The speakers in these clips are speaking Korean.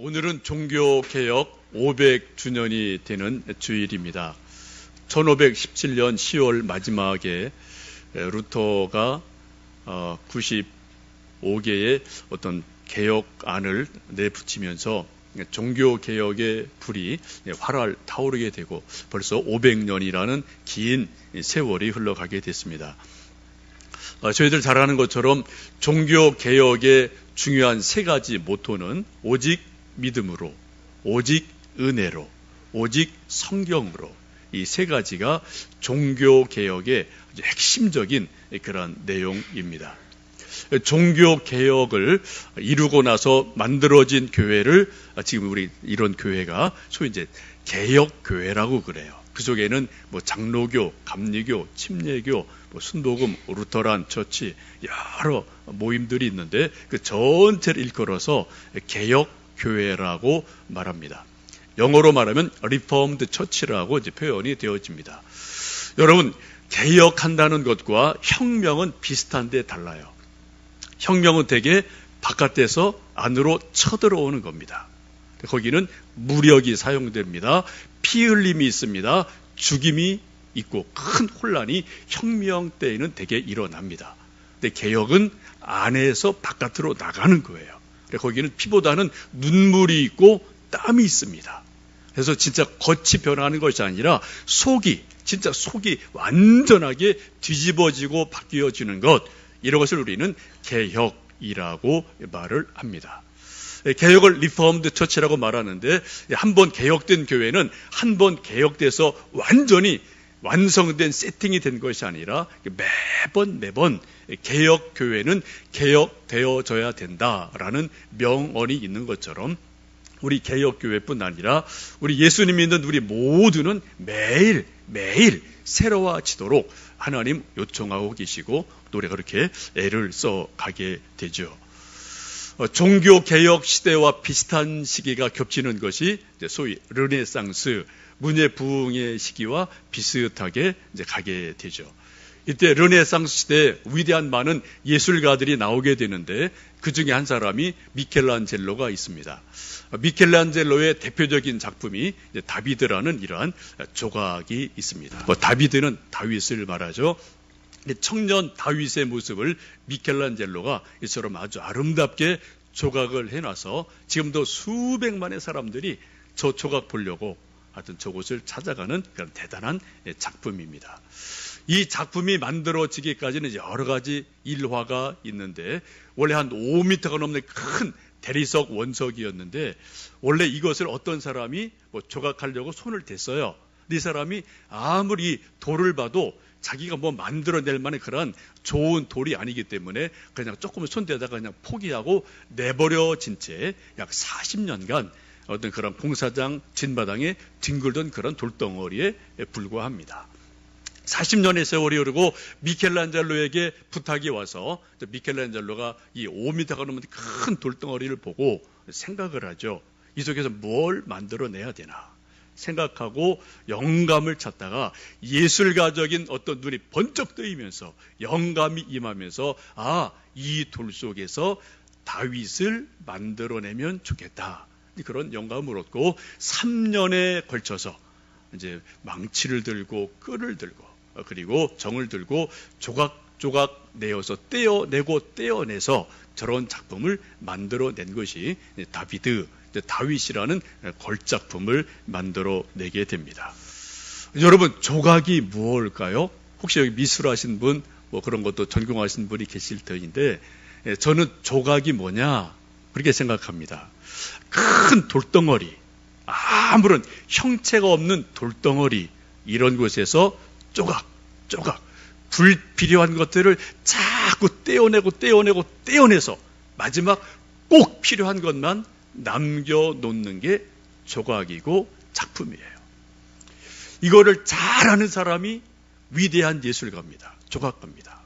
오늘은 종교개혁 500주년이 되는 주일입니다. 1517년 10월 마지막에 루터가 95개의 어떤 개혁안을 내붙이면서 종교개혁의 불이 활활 타오르게 되고 벌써 500년이라는 긴 세월이 흘러가게 됐습니다. 저희들 잘 아는 것처럼 종교개혁의 중요한 세 가지 모토는 오직 믿음으로, 오직 은혜로, 오직 성경으로, 이 세 가지가 종교개혁의 아주 핵심적인 그런 내용입니다. 종교개혁을 이루고 나서 만들어진 교회를 지금 우리 이런 교회가 소위 이제 개혁교회라고 그래요. 그 속에는 뭐 장로교, 감리교, 침례교, 순복음, 루터란 처치 여러 모임들이 있는데 그 전체를 일컬어서 개혁교회라고 말합니다. 영어로 말하면 Reformed Church라고 이제 표현이 되어집니다. 여러분, 개혁한다는 것과 혁명은 비슷한데 달라요. 혁명은 대개 바깥에서 안으로 쳐들어오는 겁니다. 거기는 무력이 사용됩니다. 피 흘림이 있습니다. 죽임이 있고 큰 혼란이 혁명 때에는 대개 일어납니다. 근데 개혁은 안에서 바깥으로 나가는 거예요. 거기는 피보다는 눈물이 있고 땀이 있습니다. 그래서 진짜 겉이 변하는 것이 아니라 진짜 속이 완전하게 뒤집어지고 바뀌어지는 것, 이런 것을 우리는 개혁이라고 말을 합니다. 개혁을 리포엄드 처치라고 말하는데 한 번 개혁된 교회는 한 번 개혁돼서 완전히 완성된 세팅이 된 것이 아니라 매번 개혁 교회는 개혁되어져야 된다라는 명언이 있는 것처럼 우리 개혁 교회뿐 아니라 우리 예수님 믿는 우리 모두는 매일 새로워지도록 하나님 요청하고 계시고 우리가 그렇게 애를 써가게 되죠. 종교개혁 시대와 비슷한 시기가 겹치는 것이 소위 르네상스, 문예부흥의 시기와 비슷하게 이제 가게 되죠. 이때 르네상스 시대에 위대한 많은 예술가들이 나오게 되는데 그 중에 한 사람이 미켈란젤로가 있습니다. 미켈란젤로의 대표적인 작품이 다비드라는 이러한 조각이 있습니다. 다비드는 다윗을 말하죠. 청년 다윗의 모습을 미켈란젤로가 이처럼 아주 아름답게 조각을 해놔서 지금도 수백만의 사람들이 저 조각 보려고 하여튼 저곳을 찾아가는 그런 대단한 작품입니다. 이 작품이 만들어지기까지는 여러 가지 일화가 있는데 원래 한 5m가 넘는 큰 대리석 원석이었는데 원래 이것을 어떤 사람이 조각하려고 손을 댔어요. 이 사람이 아무리 돌을 봐도 자기가 만들어낼 만한 그런 좋은 돌이 아니기 때문에 그냥 조금 손대다가 그냥 포기하고 내버려진 채 약 40년간 어떤 그런 공사장 진마당에 뒹굴던 그런 돌덩어리에 불과합니다. 40년의 세월이 흐르고 미켈란젤로에게 부탁이 와서 미켈란젤로가 이 5m가 넘는 큰 돌덩어리를 보고 생각을 하죠. 이 속에서 뭘 만들어내야 되나 생각하고 영감을 찾다가 예술가적인 어떤 눈이 번쩍 뜨이면서 영감이 임하면서 이 돌 속에서 다윗을 만들어내면 좋겠다. 그런 영감을 얻고 3년에 걸쳐서 이제 망치를 들고 끈을 들고 그리고 정을 들고 조각조각 내어서 떼어내서 저런 작품을 만들어낸 것이 다윗이라는 걸작품을 만들어내게 됩니다. 여러분, 조각이 무엇일까요? 혹시 여기 미술하신 분, 그런 것도 전공하신 분이 계실 터인데 저는 조각이 뭐냐 그렇게 생각합니다. 큰 돌덩어리, 아무런 형체가 없는 돌덩어리, 이런 곳에서 조각 불필요한 것들을 자꾸 떼어내서 마지막 꼭 필요한 것만 남겨놓는 게 조각이고 작품이에요. 이거를 잘하는 사람이 위대한 예술가입니다. 조각가입니다.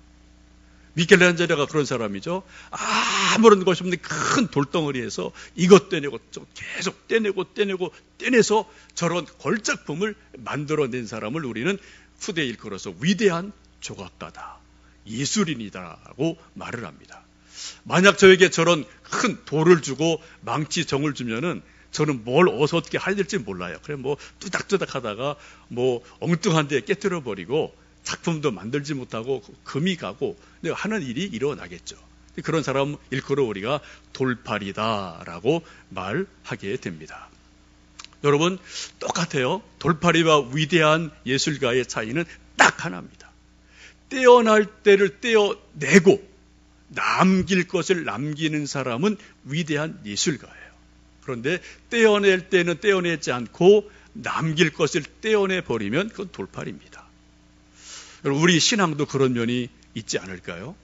미켈란젤로가 그런 사람이죠. 아무런 것이 없는 큰 돌덩어리에서 이것 떼내고 계속 떼내서 저런 걸작품을 만들어낸 사람을 우리는 후대에 일컬어서 위대한 조각가다, 예술인이다라고 말을 합니다. 만약 저에게 저런 큰 돌을 주고 망치 정을 주면은 저는 뭘 어서 어떻게 해야 될지 몰라요. 그래 뭐 뚜닥뚜닥 하다가 뭐 엉뚱한 데 깨뜨려 버리고 작품도 만들지 못하고 금이 가고 하는 일이 일어나겠죠. 그런 사람 일컬어 우리가 돌팔이다라고 말하게 됩니다. 여러분 똑같아요. 돌팔이와 위대한 예술가의 차이는 딱 하나입니다. 떼어날 때를 떼어내고 남길 것을 남기는 사람은 위대한 예술가예요. 그런데 떼어낼 때는 떼어내지 않고 남길 것을 떼어내버리면 그건 돌팔입니다. 여러분 우리 신앙도 그런 면이 있지 않을까요?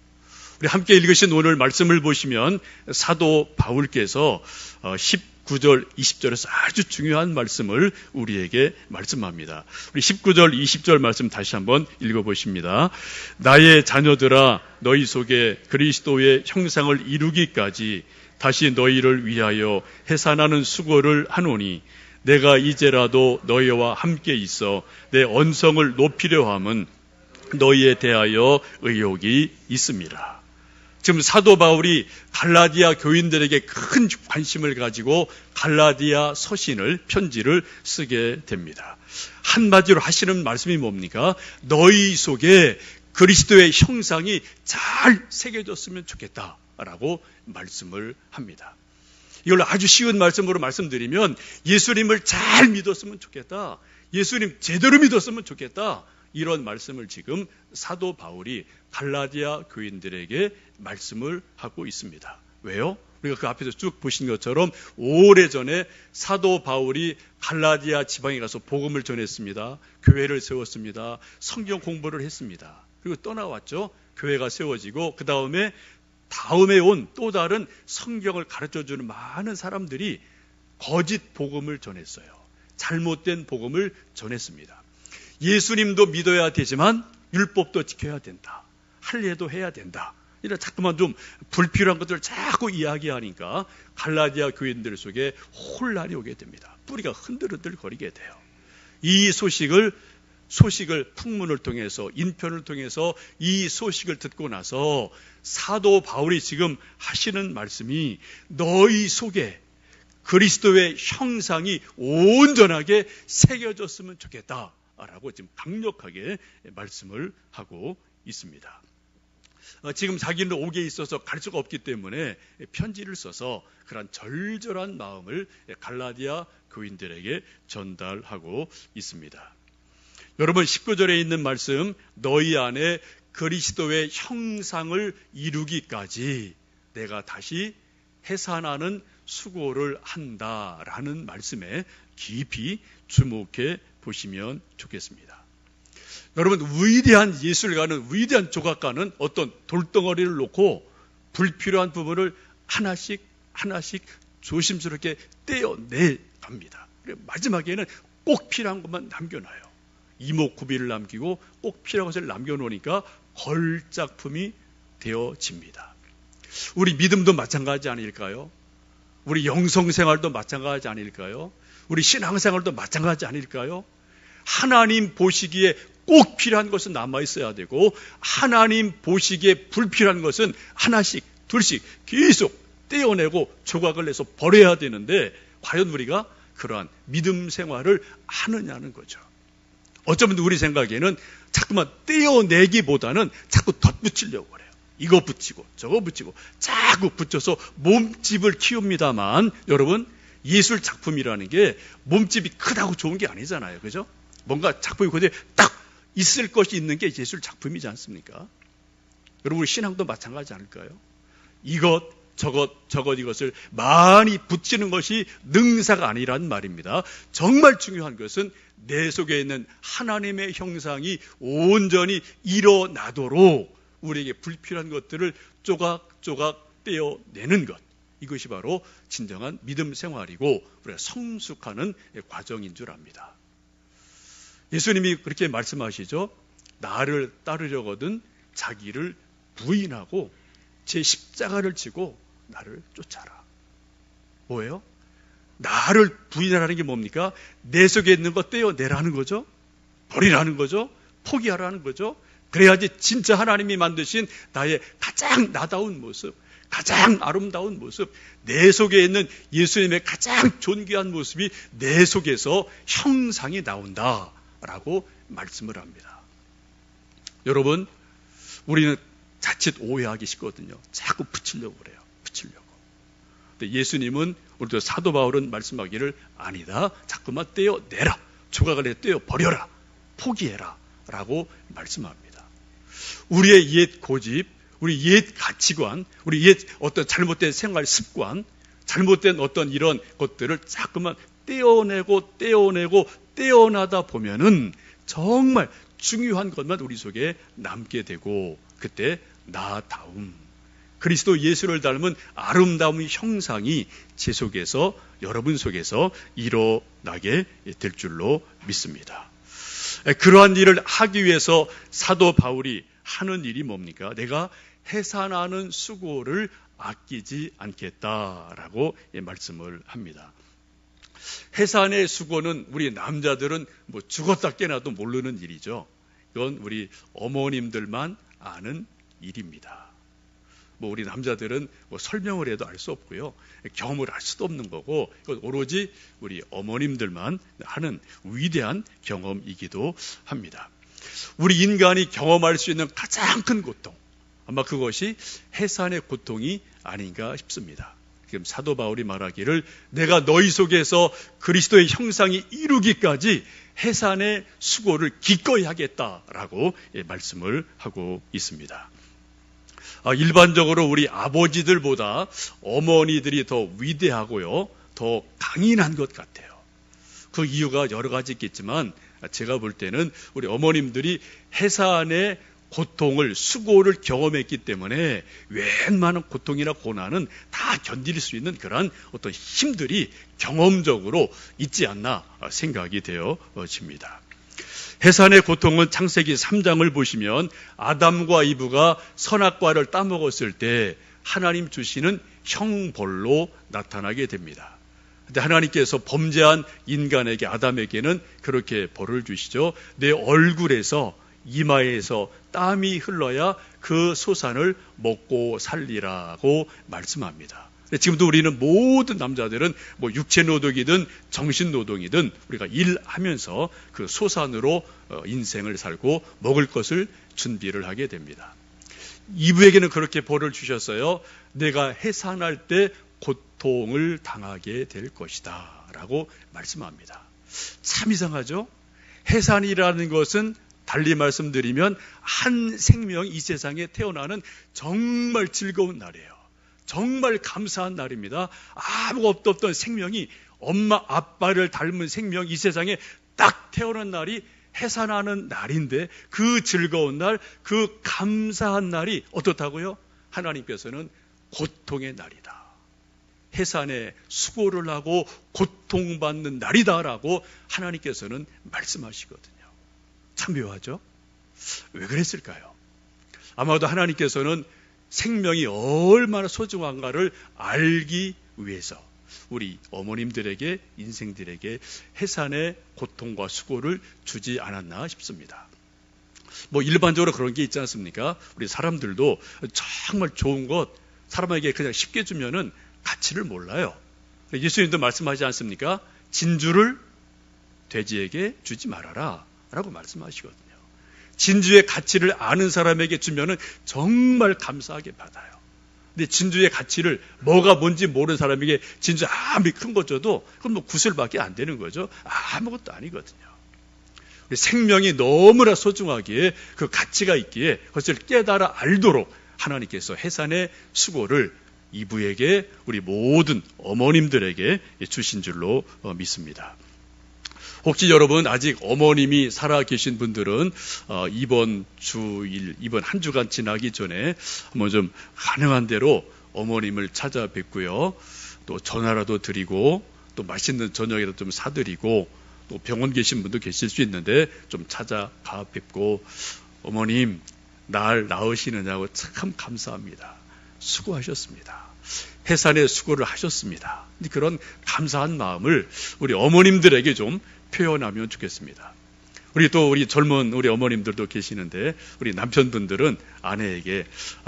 우리 함께 읽으신 오늘 말씀을 보시면 사도 바울께서 19절, 20절에서 아주 중요한 말씀을 우리에게 말씀합니다. 우리 19절, 20절 말씀 다시 한번 읽어보십니다. 나의 자녀들아 너희 속에 그리스도의 형상을 이루기까지 다시 너희를 위하여 해산하는 수고를 하노니 내가 이제라도 너희와 함께 있어 내 언성을 높이려 함은 너희에 대하여 의욕이 있습니다. 지금 사도 바울이 갈라디아 교인들에게 큰 관심을 가지고 갈라디아 서신을 편지를 쓰게 됩니다. 한마디로 하시는 말씀이 뭡니까? 너희 속에 그리스도의 형상이 잘 새겨졌으면 좋겠다라고 말씀을 합니다. 이걸 아주 쉬운 말씀으로 말씀드리면 예수님을 잘 믿었으면 좋겠다. 예수님 제대로 믿었으면 좋겠다. 이런 말씀을 지금 사도 바울이 갈라디아 교인들에게 말씀을 하고 있습니다. 왜요? 우리가 그 앞에서 쭉 보신 것처럼 오래전에 사도 바울이 갈라디아 지방에 가서 복음을 전했습니다. 교회를 세웠습니다. 성경 공부를 했습니다. 그리고 떠나왔죠. 교회가 세워지고 그 다음에 온 또 다른 성경을 가르쳐주는 많은 사람들이 거짓 복음을 전했어요. 잘못된 복음을 전했습니다. 예수님도 믿어야 되지만 율법도 지켜야 된다. 할례도 해야 된다. 이런 자꾸만 좀 불필요한 것들을 자꾸 이야기하니까 갈라디아 교인들 속에 혼란이 오게 됩니다. 뿌리가 흔들흔들 거리게 돼요. 이 소식을 풍문을 통해서 인편을 통해서 이 소식을 듣고 나서 사도 바울이 지금 하시는 말씀이 너희 속에 그리스도의 형상이 온전하게 새겨졌으면 좋겠다라고 지금 강력하게 말씀을 하고 있습니다. 지금 자기는 옥에 있어서 갈 수가 없기 때문에 편지를 써서 그런 절절한 마음을 갈라디아 교인들에게 전달하고 있습니다. 여러분 19절에 있는 말씀 너희 안에 그리스도의 형상을 이루기까지 내가 다시 해산하는 수고를 한다라는 말씀에 깊이 주목해 보시면 좋겠습니다. 여러분 위대한 예술가는 위대한 조각가는 어떤 돌덩어리를 놓고 불필요한 부분을 하나씩 조심스럽게 떼어내갑니다. 마지막에는 꼭 필요한 것만 남겨놔요. 이목구비를 남기고 꼭 필요한 것을 남겨놓으니까 걸작품이 되어집니다. 우리 믿음도 마찬가지 아닐까요? 우리 영성생활도 마찬가지 아닐까요? 우리 신앙생활도 마찬가지 아닐까요? 하나님 보시기에 꼭 필요한 것은 남아있어야 되고 하나님 보시기에 불필요한 것은 하나씩 둘씩 계속 떼어내고 조각을 내서 버려야 되는데 과연 우리가 그러한 믿음 생활을 하느냐는 거죠. 어쩌면 우리 생각에는 자꾸만 떼어내기보다는 자꾸 덧붙이려고 그래요. 이거 붙이고 저거 붙이고 자꾸 붙여서 몸집을 키웁니다만 여러분 예술 작품이라는 게 몸집이 크다고 좋은 게 아니잖아요. 그죠? 뭔가 작품이 그대로 딱 있을 것이 있는 게 예술 작품이지 않습니까? 여러분 우리 신앙도 마찬가지 않을까요? 이것을 많이 붙이는 것이 능사가 아니란 말입니다. 정말 중요한 것은 내 속에 있는 하나님의 형상이 온전히 일어나도록 우리에게 불필요한 것들을 조각조각 떼어내는 것. 이것이 바로 진정한 믿음 생활이고 우리가 성숙하는 과정인 줄 압니다. 예수님이 그렇게 말씀하시죠. 나를 따르려거든 자기를 부인하고 제 십자가를 지고 나를 쫓아라. 뭐예요? 나를 부인하라는 게 뭡니까? 내 속에 있는 거 떼어내라는 거죠. 버리라는 거죠. 포기하라는 거죠. 그래야지 진짜 하나님이 만드신 나의 가장 나다운 모습, 가장 아름다운 모습, 내 속에 있는 예수님의 가장 존귀한 모습이 내 속에서 형상이 나온다라고 말씀을 합니다. 여러분, 우리는 자칫 오해하기 쉽거든요. 자꾸 붙이려고 그래요. 붙이려고. 근데 예수님은, 우리도 사도 바울은 말씀하기를 아니다. 자꾸만 떼어내라. 조각을 내 떼어버려라. 포기해라. 라고 말씀합니다. 우리의 옛 고집, 우리 옛 가치관, 우리 옛 어떤 잘못된 생활 습관, 잘못된 어떤 이런 것들을 자꾸만 떼어내다 보면은 정말 중요한 것만 우리 속에 남게 되고, 그때 나다움, 그리스도 예수를 닮은 아름다운 형상이 제 속에서, 여러분 속에서 일어나게 될 줄로 믿습니다. 그러한 일을 하기 위해서 사도 바울이 하는 일이 뭡니까? 내가 해산하는 수고를 아끼지 않겠다라고 말씀을 합니다. 해산의 수고는 우리 남자들은 뭐 죽었다 깨나도 모르는 일이죠. 이건 우리 어머님들만 아는 일입니다. 뭐 우리 남자들은 뭐 설명을 해도 알 수 없고요, 경험을 할 수도 없는 거고, 이건 오로지 우리 어머님들만 하는 위대한 경험이기도 합니다. 우리 인간이 경험할 수 있는 가장 큰 고통, 아마 그것이 해산의 고통이 아닌가 싶습니다. 지금 사도 바울이 말하기를 내가 너희 속에서 그리스도의 형상이 이루기까지 해산의 수고를 기꺼이 하겠다라고 말씀을 하고 있습니다. 일반적으로 우리 아버지들보다 어머니들이 더 위대하고요, 더 강인한 것 같아요. 그 이유가 여러 가지 있겠지만 제가 볼 때는 우리 어머님들이 해산의 고통을, 수고를 경험했기 때문에 웬만한 고통이나 고난은 다 견딜 수 있는 그런 어떤 힘들이 경험적으로 있지 않나 생각이 되어집니다. 해산의 고통은 창세기 3장을 보시면 아담과 이브가 선악과를 따먹었을 때 하나님 주시는 형벌로 나타나게 됩니다. 근데 하나님께서 범죄한 인간에게, 아담에게는 그렇게 벌을 주시죠. 내 얼굴에서, 이마에서 땀이 흘러야 그 소산을 먹고 살리라고 말씀합니다. 지금도 우리는 모든 남자들은 뭐 육체 노동이든 정신 노동이든 우리가 일하면서 그 소산으로 인생을 살고 먹을 것을 준비를 하게 됩니다. 이브에게는 그렇게 벌을 주셨어요. 내가 해산할 때 고통을 당하게 될 것이다 라고 말씀합니다. 참 이상하죠? 해산이라는 것은 달리 말씀드리면 한 생명이 이 세상에 태어나는 정말 즐거운 날이에요. 정말 감사한 날입니다. 아무것도 없던 생명이, 엄마 아빠를 닮은 생명, 이 세상에 딱 태어난 날이 해산하는 날인데, 그 즐거운 날, 그 감사한 날이 어떻다고요? 하나님께서는 고통의 날이다, 해산의 수고를 하고 고통받는 날이다라고 하나님께서는 말씀하시거든요. 참 묘하죠? 왜 그랬을까요? 아마도 하나님께서는 생명이 얼마나 소중한가를 알기 위해서 우리 어머님들에게, 인생들에게 해산의 고통과 수고를 주지 않았나 싶습니다. 뭐 일반적으로 그런 게 있지 않습니까? 우리 사람들도 정말 좋은 것 사람에게 그냥 쉽게 주면은 가치를 몰라요. 예수님도 말씀하지 않습니까? 진주를 돼지에게 주지 말아라 라고 말씀하시거든요. 진주의 가치를 아는 사람에게 주면은 정말 감사하게 받아요. 근데 진주의 가치를, 뭐가 뭔지 모르는 사람에게 진주 아무리 큰 거 줘도 그건 뭐 구슬밖에 안 되는 거죠. 아무것도 아니거든요. 생명이 너무나 소중하기에, 그 가치가 있기에 그것을 깨달아 알도록 하나님께서 해산의 수고를 이브에게, 우리 모든 어머님들에게 주신 줄로 믿습니다. 혹시 여러분 아직 어머님이 살아계신 분들은 이번 주일, 이번 한 주간 지나기 전에 한번 좀 가능한 대로 어머님을 찾아뵙고요, 또 전화라도 드리고, 또 맛있는 저녁이라도 좀 사드리고, 또 병원 계신 분도 계실 수 있는데 좀 찾아가 뵙고, 어머님 날 낳으시느냐고 참 감사합니다, 수고하셨습니다, 해산의 수고를 하셨습니다, 그런 감사한 마음을 우리 어머님들에게 좀 표현하면 좋겠습니다. 우리 젊은 우리 어머님들도 계시는데 우리 남편분들은 아내에게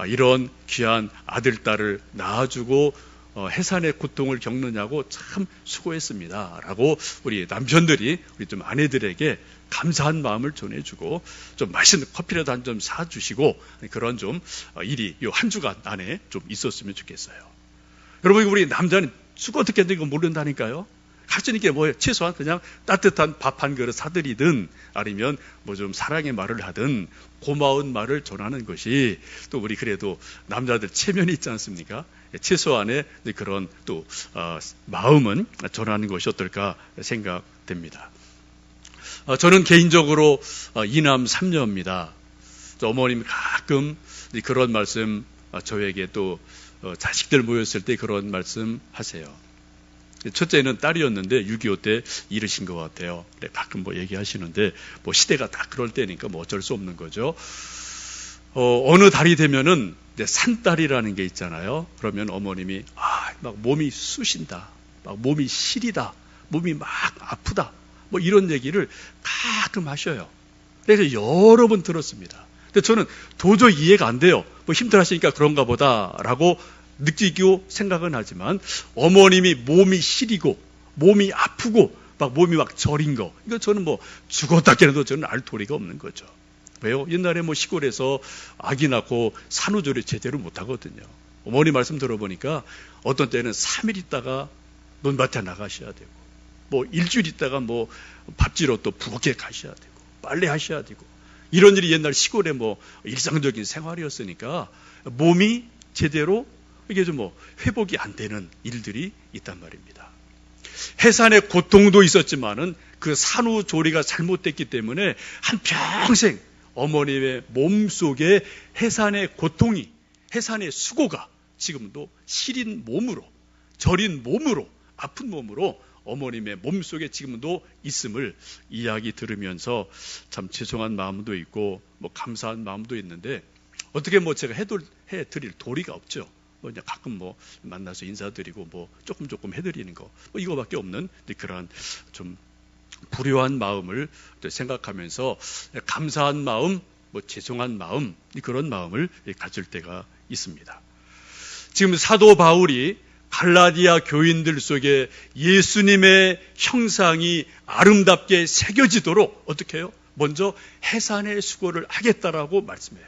이런 귀한 아들, 딸을 낳아주고 해산의 고통을 겪느냐고 참 수고했습니다 라고 우리 남편들이 우리 좀 아내들에게 감사한 마음을 전해주고 좀 맛있는 커피라도 한 점 사주시고 그런 좀 일이 이 한 주간 안에 좀 있었으면 좋겠어요. 여러분, 우리 남자는 수고 어떻게 하는지 모른다니까요. 할 수 있는 게 뭐예요? 최소한 그냥 따뜻한 밥 한 그릇 사드리든 아니면 뭐 좀 사랑의 말을 하든 고마운 말을 전하는 것이 또 우리 그래도 남자들 체면이 있지 않습니까? 최소한의 그런 또 마음은 전하는 것이 어떨까 생각됩니다. 저는 개인적으로 이남 3녀입니다. 어머님이 가끔 그런 말씀 저에게 또 자식들 모였을 때 그런 말씀 하세요. 첫째는 딸이었는데 6.25 때 잃으신 것 같아요. 가끔 뭐 얘기하시는데 뭐 시대가 다 그럴 때니까 뭐 어쩔 수 없는 거죠. 어느 달이 되면은 산딸이라는 게 있잖아요. 그러면 어머님이 막 몸이 쑤신다, 막 몸이 시리다, 몸이 막 아프다, 뭐 이런 얘기를 가끔 하셔요. 그래서 여러 번 들었습니다. 근데 저는 도저히 이해가 안 돼요. 뭐 힘들어하시니까 그런가 보다라고 느끼고 생각은 하지만 어머님이 몸이 시리고 몸이 아프고 막 몸이 막 저린 거, 이거 저는 뭐 죽었다 깨어나도 저는 알 도리가 없는 거죠. 왜요? 옛날에 뭐 시골에서 아기 낳고 산후조리 제대로 못 하거든요. 어머니 말씀 들어보니까 어떤 때는 3일 있다가 논밭에 나가셔야 되고, 뭐 일주일 있다가 뭐 밥지로 또 부엌에 가셔야 되고, 빨래 하셔야 되고, 이런 일이 옛날 시골에 뭐 일상적인 생활이었으니까 몸이 제대로 이게 좀 뭐 회복이 안 되는 일들이 있단 말입니다. 해산의 고통도 있었지만은 그 산후조리가 잘못됐기 때문에 한평생 어머님의 몸속에 해산의 고통이, 해산의 수고가 지금도 시린 몸으로, 저린 몸으로, 아픈 몸으로 어머님의 몸속에 지금도 있음을 이야기 들으면서 참 죄송한 마음도 있고 뭐 감사한 마음도 있는데 어떻게 뭐 제가 해드릴 도리가 없죠. 뭐 이제 가끔 뭐 만나서 인사드리고 뭐 조금 해드리는 거, 뭐 이거밖에 없는 그러한 좀 불효한 마음을 생각하면서 감사한 마음, 뭐 죄송한 마음, 그런 마음을 가질 때가 있습니다. 지금 사도 바울이 갈라디아 교인들 속에 예수님의 형상이 아름답게 새겨지도록 어떻게 해요? 먼저 해산의 수고를 하겠다라고 말씀해요.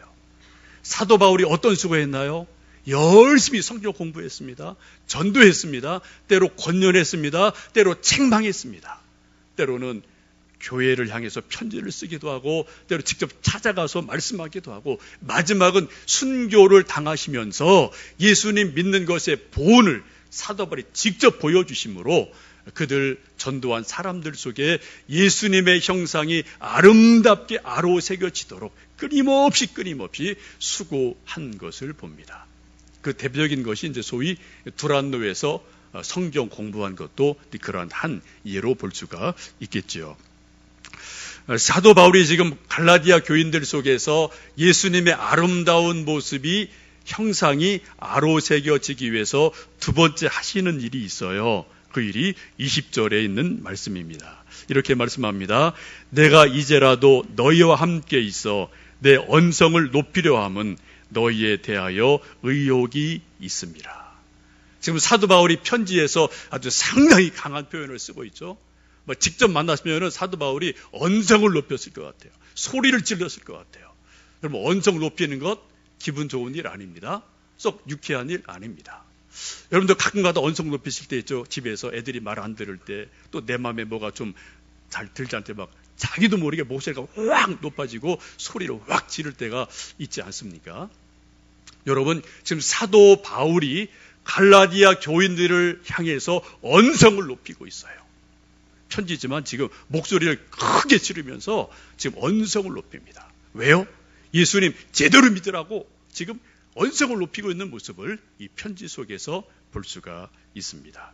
사도 바울이 어떤 수고했나요? 열심히 성경 공부했습니다. 전도했습니다. 때로 권면했습니다. 때로 책망했습니다. 때로는 교회를 향해서 편지를 쓰기도 하고 때로 직접 찾아가서 말씀하기도 하고 마지막은 순교를 당하시면서 예수님 믿는 것의 보온을 사도 바울이 직접 보여주심으로 그들 전도한 사람들 속에 예수님의 형상이 아름답게 아로새겨지도록 끊임없이 수고한 것을 봅니다. 그 대표적인 것이 이제 소위 두란노에서 성경 공부한 것도 그러한 한 예로 볼 수가 있겠지요. 사도 바울이 지금 갈라디아 교인들 속에서 예수님의 아름다운 모습이 형상이 아로새겨지기 위해서 두 번째 하시는 일이 있어요. 그 일이 20절에 있는 말씀입니다. 이렇게 말씀합니다. 내가 이제라도 너희와 함께 있어 내 언성을 높이려 함은 너희에 대하여 의욕이 있습니다. 지금 사도 바울이 편지에서 아주 상당히 강한 표현을 쓰고 있죠. 뭐 직접 만났으면 사도 바울이 언성을 높였을 것 같아요. 소리를 질렀을 것 같아요. 그럼 언성 높이는 것 기분 좋은 일 아닙니다. 썩 유쾌한 일 아닙니다. 여러분들 가끔가다 언성 높이실 때 있죠. 집에서 애들이 말 안 들을 때, 또 내 마음에 뭐가 좀 잘 들지 않을 때 막 자기도 모르게 목소리가 확 높아지고 소리를 확 지를 때가 있지 않습니까? 여러분, 지금 사도 바울이 갈라디아 교인들을 향해서 언성을 높이고 있어요. 편지지만 지금 목소리를 크게 지르면서 지금 언성을 높입니다. 왜요? 예수님 제대로 믿으라고 지금 언성을 높이고 있는 모습을 이 편지 속에서 볼 수가 있습니다.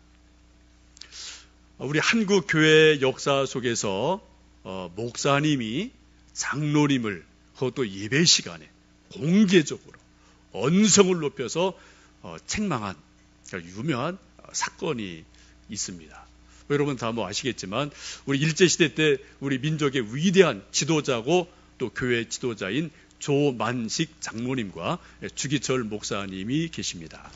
우리 한국 교회 역사 속에서 목사님이 장로님을 그것도 예배 시간에 공개적으로 언성을 높여서 책망한 유명한 사건이 있습니다. 여러분 다 뭐 아시겠지만 우리 일제시대 때 우리 민족의 위대한 지도자고 또 교회 지도자인 조만식 장로님과 주기철 목사님이 계십니다.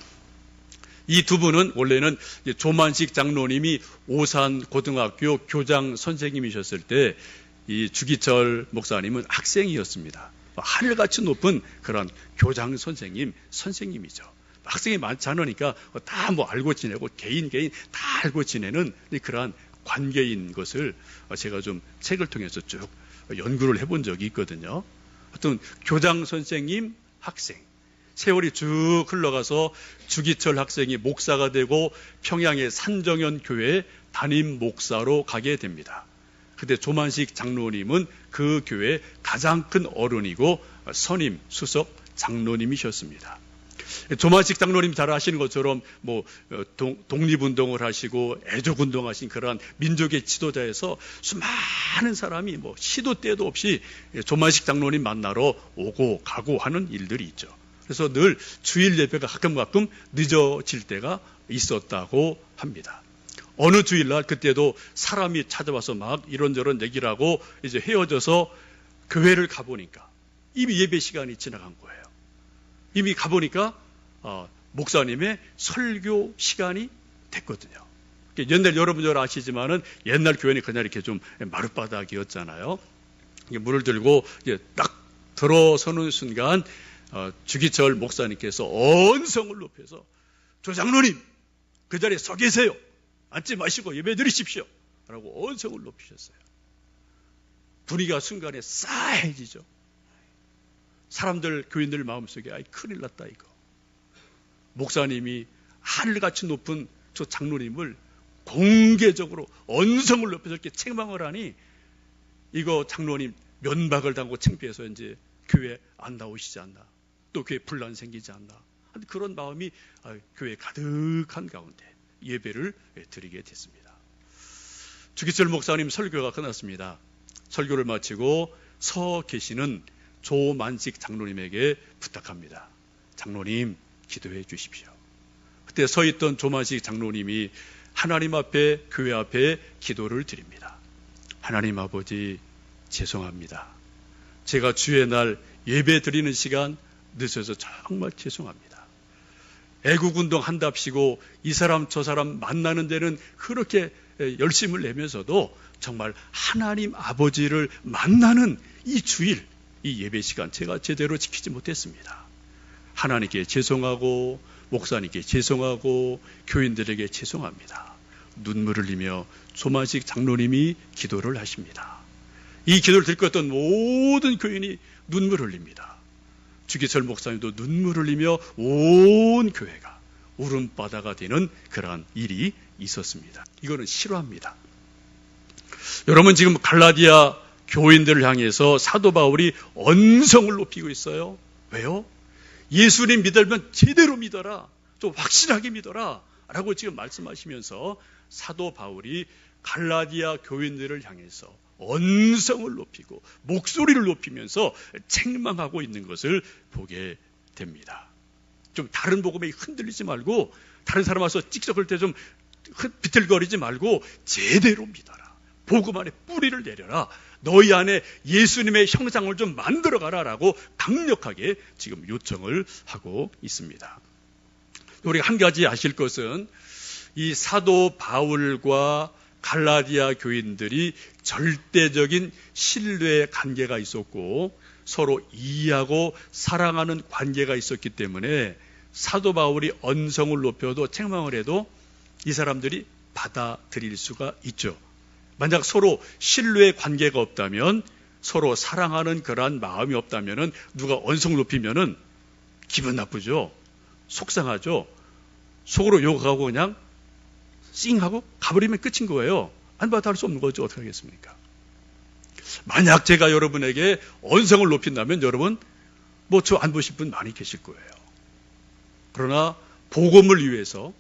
이 두 분은 원래는 조만식 장로님이 오산고등학교 교장 선생님이셨을 때 이 주기철 목사님은 학생이었습니다. 하늘같이 높은 그런 교장 선생님이죠. 학생이 많지 않으니까 다 뭐 알고 지내고 개인 다 알고 지내는 그러한 관계인 것을 제가 좀 책을 통해서 쭉 연구를 해본 적이 있거든요. 어떤 교장 선생님, 학생. 세월이 쭉 흘러가서 주기철 학생이 목사가 되고 평양의 산정현 교회에 담임 목사로 가게 됩니다. 그때 조만식 장로님은 그 교회의 가장 큰 어른이고 선임, 수석 장로님이셨습니다. 조만식 장로님 잘 아시는 것처럼 뭐 독립운동을 하시고 애족운동하신 그러한 민족의 지도자에서 수많은 사람이 뭐 시도 때도 없이 조만식 장로님 만나러 오고 가고 하는 일들이 있죠. 그래서 늘 주일 예배가 가끔 늦어질 때가 있었다고 합니다. 어느 주일날 그때도 사람이 찾아와서 막 이런저런 얘기를 하고 이제 헤어져서 교회를 가보니까 이미 예배 시간이 지나간 거예요. 이미 가보니까 목사님의 설교 시간이 됐거든요. 옛날 여러분들 아시지만은 옛날 교회는 그냥 이렇게 좀 마룻바닥이었잖아요. 물을 들고 딱 들어서는 순간 주기철 목사님께서 언성을 높여서 조장로님 그 자리에 서 계세요. 앉지 마시고 예배 드리십시오. 라고 언성을 높이셨어요. 분위기가 순간에 싸해지죠. 사람들, 교인들 마음속에 아이 큰일 났다 이거. 목사님이 하늘같이 높은 저 장로님을 공개적으로 언성을 높여서 이렇게 책망을 하니 이거 장로님 면박을 당하고 창피해서 이제 교회 안 나오시지 않나. 또 교회 분란 생기지 않나. 그런 마음이 교회 가득한 가운데 예배를 드리게 됐습니다. 주기철 목사님 설교가 끝났습니다. 설교를 마치고 서 계시는 조만식 장로님에게 부탁합니다. 장로님 기도해 주십시오. 그때 서 있던 조만식 장로님이 하나님 앞에 교회 앞에 기도를 드립니다. 하나님 아버지 죄송합니다. 제가 주의 날 예배 드리는 시간 늦어서 정말 죄송합니다. 애국운동 한답시고 이 사람 저 사람 만나는 데는 그렇게 열심을 내면서도 정말 하나님 아버지를 만나는 이 주일, 이 예배 시간 제가 제대로 지키지 못했습니다. 하나님께 죄송하고 목사님께 죄송하고 교인들에게 죄송합니다. 눈물을 흘리며 조만식 장로님이 기도를 하십니다. 이 기도를 듣고 있던 모든 교인이 눈물을 흘립니다. 주기철 목사님도 눈물을 흘리며 온 교회가 울음바다가 되는 그러한 일이 있었습니다. 이거는 실화입니다. 여러분 지금 갈라디아 교인들을 향해서 사도 바울이 언성을 높이고 있어요. 왜요? 예수님 믿으면 제대로 믿어라. 좀 확실하게 믿어라. 라고 지금 말씀하시면서 사도 바울이 갈라디아 교인들을 향해서 언성을 높이고 목소리를 높이면서 책망하고 있는 것을 보게 됩니다. 좀 다른 복음에 흔들리지 말고 다른 사람 와서 찍적할 때 좀 비틀거리지 말고 제대로 믿어라. 복음 안에 뿌리를 내려라. 너희 안에 예수님의 형상을 좀 만들어가라 라고 강력하게 지금 요청을 하고 있습니다. 우리가 한 가지 아실 것은 이 사도 바울과 갈라디아 교인들이 절대적인 신뢰의 관계가 있었고 서로 이해하고 사랑하는 관계가 있었기 때문에 사도 바울이 언성을 높여도 책망을 해도 이 사람들이 받아들일 수가 있죠. 만약 서로 신뢰의 관계가 없다면 서로 사랑하는 그러한 마음이 없다면 누가 언성을 높이면 기분 나쁘죠. 속상하죠. 속으로 욕하고 그냥 찡하고 가버리면 끝인 거예요. 안 받아들일 수 없는 거죠. 어떻게 하겠습니까? 만약 제가 여러분에게 언성을 높인다면 여러분 뭐 저 안 보실 분 많이 계실 거예요. 그러나 복음을 위해서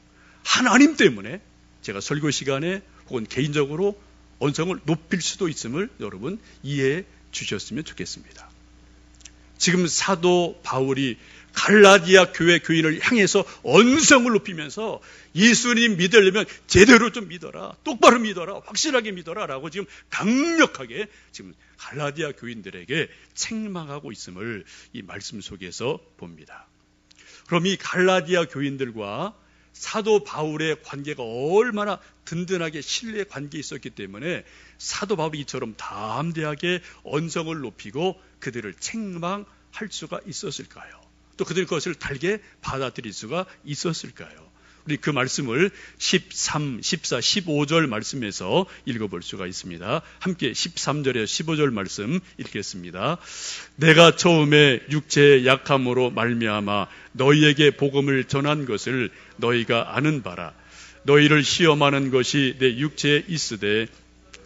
하나님 때문에 제가 설교 시간에 혹은 개인적으로 언성을 높일 수도 있음을 여러분 이해해 주셨으면 좋겠습니다. 지금 사도 바울이 갈라디아 교회 교인을 향해서 언성을 높이면서 예수님 믿으려면 제대로 좀 믿어라, 똑바로 믿어라, 확실하게 믿어라 라고 지금 강력하게 지금 갈라디아 교인들에게 책망하고 있음을 이 말씀 속에서 봅니다. 그럼 이 갈라디아 교인들과 사도 바울의 관계가 얼마나 든든하게 신뢰의 관계에 있었기 때문에 사도 바울이 이처럼 담대하게 언성을 높이고 그들을 책망할 수가 있었을까요? 또 그들이 그것을 달게 받아들일 수가 있었을까요? 우리 그 말씀을 13, 14, 15절 말씀에서 읽어볼 수가 있습니다. 함께 13절에서 15절 말씀 읽겠습니다. 내가 처음에 육체의 약함으로 말미암아 너희에게 복음을 전한 것을 너희가 아는 바라. 너희를 시험하는 것이 내 육체에 있으되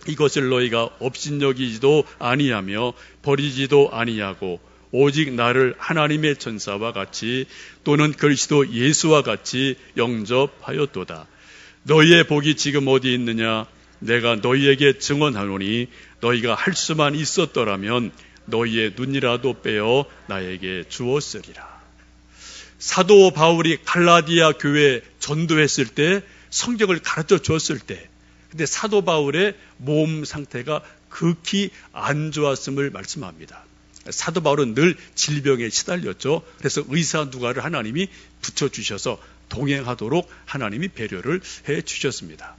이것을 너희가 업신여기지도 아니하며 버리지도 아니하고 오직 나를 하나님의 천사와 같이 또는 그리스도 예수와 같이 영접하였도다. 너희의 복이 지금 어디 있느냐? 내가 너희에게 증언하노니 너희가 할 수만 있었더라면 너희의 눈이라도 빼어 나에게 주었으리라. 사도 바울이 갈라디아 교회에 전도했을 때, 성경을 가르쳐 주었을 때, 근데 사도 바울의 몸 상태가 극히 안 좋았음을 말씀합니다. 사도 바울은 늘 질병에 시달렸죠. 그래서 의사 누가를 하나님이 붙여주셔서 동행하도록 하나님이 배려를 해주셨습니다.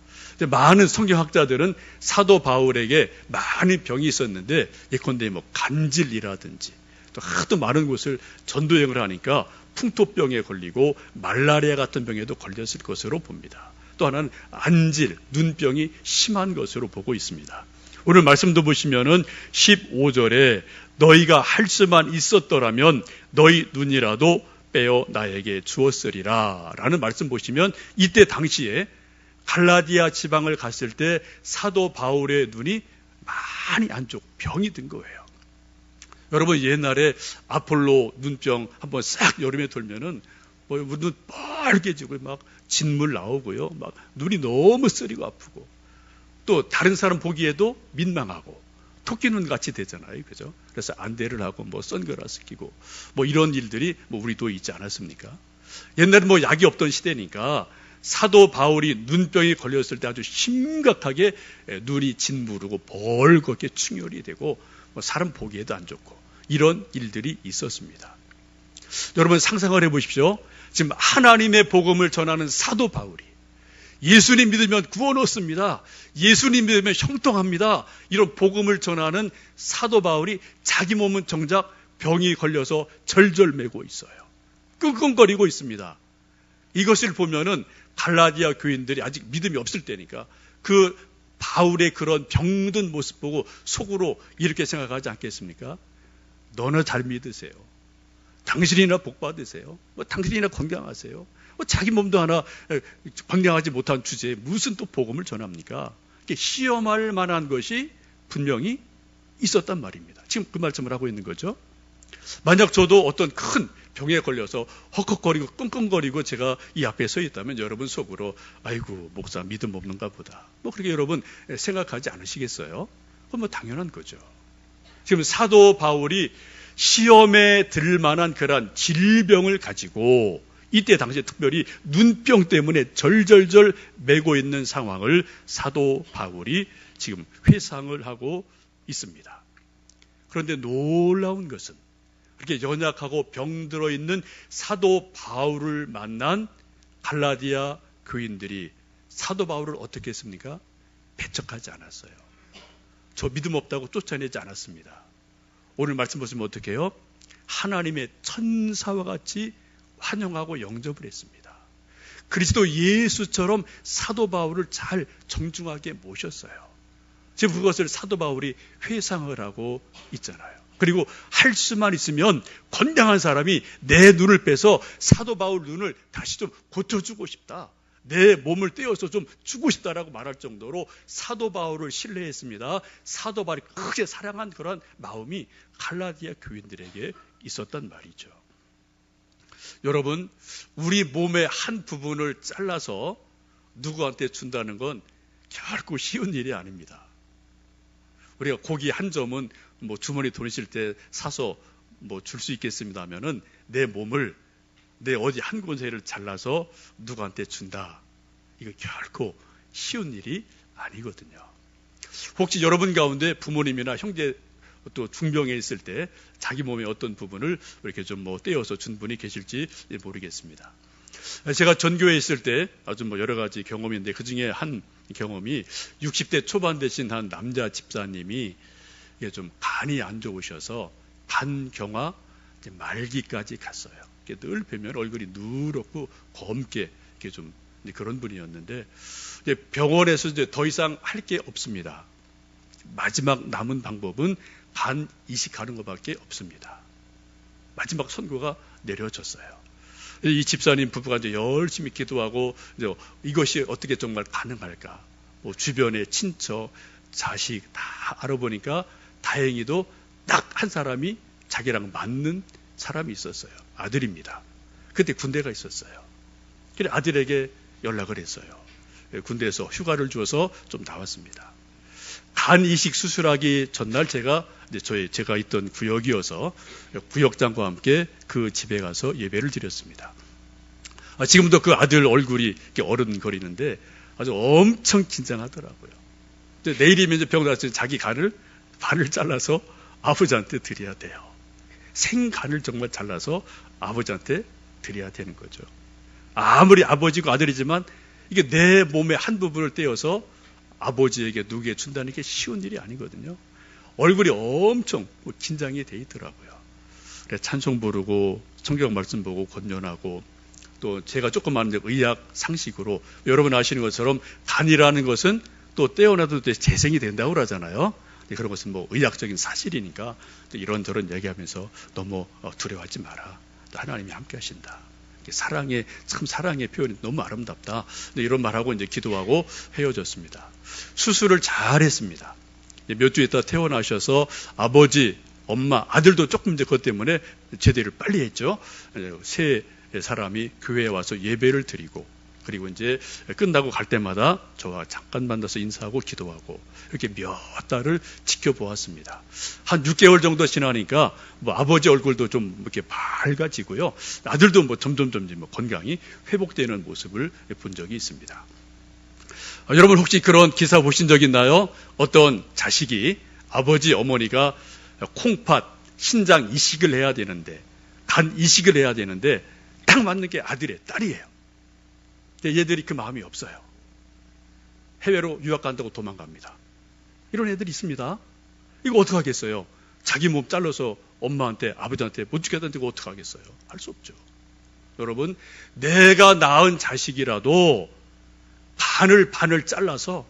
많은 성경학자들은 사도 바울에게 많은 병이 있었는데 예컨대 간질이라든지 또 하도 많은 곳을 전도여행을 하니까 풍토병에 걸리고 말라리아 같은 병에도 걸렸을 것으로 봅니다. 또 하나는 안질, 눈병이 심한 것으로 보고 있습니다. 오늘 말씀도 보시면은 15절에 너희가 할 수만 있었더라면 너희 눈이라도 빼어 나에게 주었으리라 라는 말씀 보시면 이때 당시에 갈라디아 지방을 갔을 때 사도 바울의 눈이 많이 안 좋고 병이 든 거예요. 여러분 옛날에 아폴로 눈병 한번 싹 여름에 돌면은 눈 빨개지고 막 진물 나오고요. 막 눈이 너무 쓰리고 아프고 또 다른 사람 보기에도 민망하고 토끼 눈 같이 되잖아요. 그죠? 그래서 안대를 하고 선글라스 끼고 이런 일들이 우리도 있지 않았습니까? 옛날에 약이 없던 시대니까 사도 바울이 눈병이 걸렸을 때 아주 심각하게 눈이 진무르고 벌겋게 충혈이 되고 사람 보기에도 안 좋고 이런 일들이 있었습니다. 여러분 상상을 해보십시오. 지금 하나님의 복음을 전하는 사도 바울이 예수님 믿으면 구원 얻습니다. 예수님 믿으면 형통합니다. 이런 복음을 전하는 사도 바울이 자기 몸은 정작 병이 걸려서 절절매고 있어요. 끙끙거리고 있습니다. 이것을 보면은 갈라디아 교인들이 아직 믿음이 없을 때니까 그 바울의 그런 병든 모습 보고 속으로 이렇게 생각하지 않겠습니까? 너는 잘 믿으세요. 당신이나 복 받으세요. 당신이나 건강하세요. 자기 몸도 하나 건강하지 못한 주제에 무슨 또 복음을 전합니까? 시험할 만한 것이 분명히 있었단 말입니다. 지금 그 말씀을 하고 있는 거죠. 만약 저도 어떤 큰 병에 걸려서 헉헉거리고 끙끙거리고 제가 이 앞에 서 있다면 여러분 속으로 아이고 목사 믿음 없는가 보다. 그렇게 여러분 생각하지 않으시겠어요? 그건 당연한 거죠. 지금 사도 바울이 시험에 들 만한 그런 질병을 가지고 이때 당시에 특별히 눈병 때문에 절절절 매고 있는 상황을 사도 바울이 지금 회상을 하고 있습니다. 그런데 놀라운 것은 그렇게 연약하고 병들어 있는 사도 바울을 만난 갈라디아 교인들이 사도 바울을 어떻게 했습니까? 배척하지 않았어요. 저 믿음 없다고 쫓아내지 않았습니다. 오늘 말씀 보시면 어떻게 해요? 하나님의 천사와 같이 환영하고 영접을 했습니다. 그리스도 예수처럼 사도 바울을 잘 정중하게 모셨어요. 지금 그것을 사도 바울이 회상을 하고 있잖아요. 그리고 할 수만 있으면 건강한 사람이 내 눈을 빼서 사도 바울 눈을 다시 좀 고쳐주고 싶다. 내 몸을 떼어서 좀 주고 싶다라고 말할 정도로 사도 바울을 신뢰했습니다. 사도 바울이 크게 사랑한 그런 마음이 갈라디아 교인들에게 있었단 말이죠. 여러분, 우리 몸의 한 부분을 잘라서 누구한테 준다는 건 결코 쉬운 일이 아닙니다. 우리가 고기 한 점은 주머니 돈이실 때 사서 뭐 줄 수 있겠습니다 하면은 내 몸을 내 어디 한 군데를 잘라서 누구한테 준다. 이거 결코 쉬운 일이 아니거든요. 혹시 여러분 가운데 부모님이나 형제 또 중병에 있을 때 자기 몸의 어떤 부분을 이렇게 좀 뭐 떼어서 준 분이 계실지 모르겠습니다. 제가 전교에 있을 때 아주 뭐 여러 가지 경험인데 그 중에 한 경험이 60대 초반 되신 한 남자 집사님이 이게 좀 간이 안 좋으셔서 간경화 말기까지 갔어요. 늘 뵈면 얼굴이 누렇고 검게 이렇게 좀 그런 분이었는데 이제 병원에서 이제 더 이상 할 게 없습니다. 마지막 남은 방법은 간 이식하는 것밖에 없습니다. 마지막 선고가 내려졌어요. 이 집사님 부부가 이제 열심히 기도하고 이제 이것이 어떻게 정말 가능할까? 뭐 주변의 친척, 자식 다 알아보니까 다행히도 딱 한 사람이 자기랑 맞는 사람이 있었어요. 아들입니다. 그때 군대가 있었어요. 그래 아들에게 연락을 했어요. 군대에서 휴가를 주어서 좀 나왔습니다. 간 이식 수술하기 전날 제가 있던 구역이어서 구역장과 함께 그 집에 가서 예배를 드렸습니다. 지금도 그 아들 얼굴이 이렇게 어른거리는데 아주 엄청 긴장하더라고요. 내일이면 이제 병 나서 자기 간을 반을 잘라서 아버지한테 드려야 돼요. 생간을 정말 잘라서 아버지한테 드려야 되는 거죠. 아무리 아버지고 아들이지만 이게 내 몸의 한 부분을 떼어서 아버지에게 누구에게 준다는 게 쉬운 일이 아니거든요. 얼굴이 엄청 긴장이 돼 있더라고요. 그래서 찬송 부르고 성경 말씀 보고 권면하고 또 제가 조금 아는 의학 상식으로 여러분 아시는 것처럼 간이라는 것은 또 떼어놔도 재생이 된다고 그러잖아요. 그런 것은 뭐 의학적인 사실이니까 또 이런저런 얘기하면서 너무 두려워하지 마라. 또 하나님이 함께 하신다. 사랑의 표현이 너무 아름답다. 이런 말하고 이제 기도하고 헤어졌습니다. 수술을 잘 했습니다. 몇 주 있다 퇴원하셔서 아버지, 엄마, 아들도 조금 이제 그것 때문에 제대를 빨리 했죠. 세 사람이 교회에 와서 예배를 드리고 그리고 이제 끝나고 갈 때마다 저와 잠깐 만나서 인사하고 기도하고 이렇게 몇 달을 지켜보았습니다. 한 6개월 정도 지나니까 뭐 아버지 얼굴도 좀 이렇게 밝아지고요. 아들도 뭐 점점 건강이 회복되는 모습을 본 적이 있습니다. 여러분 혹시 그런 기사 보신 적 있나요? 어떤 자식이 아버지, 어머니가 콩팥, 신장 이식을 해야 되는데 간 이식을 해야 되는데 딱 맞는 게 아들의 딸이에요. 얘들이 그 마음이 없어요. 해외로 유학 간다고 도망갑니다. 이런 애들이 있습니다. 이거 어떡하겠어요? 자기 몸 잘라서 엄마한테 아버지한테 못 주겠다는데 이거 어떡하겠어요? 할 수 없죠. 여러분 내가 낳은 자식이라도 반을 잘라서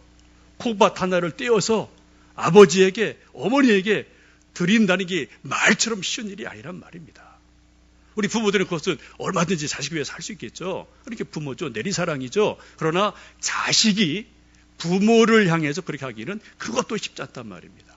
콩팥 하나를 떼어서 아버지에게 어머니에게 드린다는 게 말처럼 쉬운 일이 아니란 말입니다. 우리 부모들은 그것은 얼마든지 자식 위해서 할 수 있겠죠. 그렇게 부모죠. 내리사랑이죠. 그러나 자식이 부모를 향해서 그렇게 하기는 그것도 쉽지 않단 말입니다.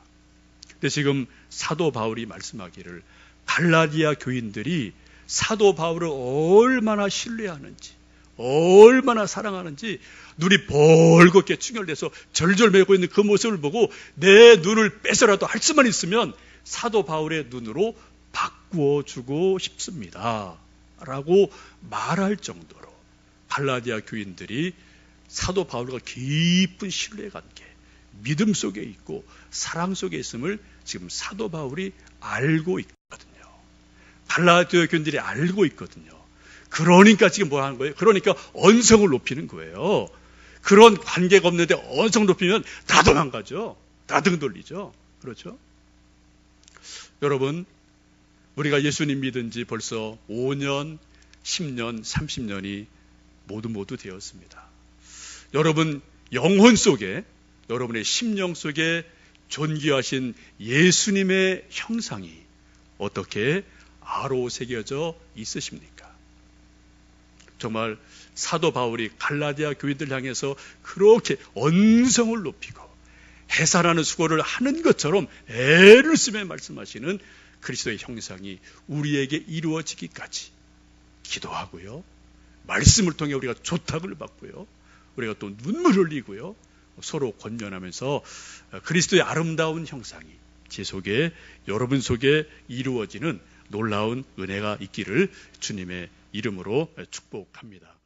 근데 지금 사도 바울이 말씀하기를 갈라디아 교인들이 사도 바울을 얼마나 신뢰하는지 얼마나 사랑하는지 눈이 벌겋게 충혈돼서 절절매고 있는 그 모습을 보고 내 눈을 뺏어라도 할 수만 있으면 사도 바울의 눈으로 바꾸어주고 싶습니다. 라고 말할 정도로 갈라디아 교인들이 사도 바울과 깊은 신뢰관계, 믿음 속에 있고 사랑 속에 있음을 지금 사도 바울이 알고 있거든요. 갈라디아 교인들이 알고 있거든요. 그러니까 지금 뭐 하는 거예요? 그러니까 언성을 높이는 거예요. 그런 관계가 없는데 언성 높이면 다 도망가죠. 다 등 돌리죠. 그렇죠? 여러분 우리가 예수님 믿은 지 벌써 5년, 10년, 30년이 모두 되었습니다. 여러분 영혼 속에, 여러분의 심령 속에 존귀하신 예수님의 형상이 어떻게 아로 새겨져 있으십니까? 정말 사도 바울이 갈라디아 교인들 향해서 그렇게 언성을 높이고 해산하는 수고를 하는 것처럼 애를 쓰며 말씀하시는 그리스도의 형상이 우리에게 이루어지기까지 기도하고요. 말씀을 통해 우리가 조탁을 받고요. 우리가 또 눈물을 흘리고요. 서로 권면하면서 그리스도의 아름다운 형상이 제 속에, 여러분 속에 이루어지는 놀라운 은혜가 있기를 주님의 이름으로 축복합니다.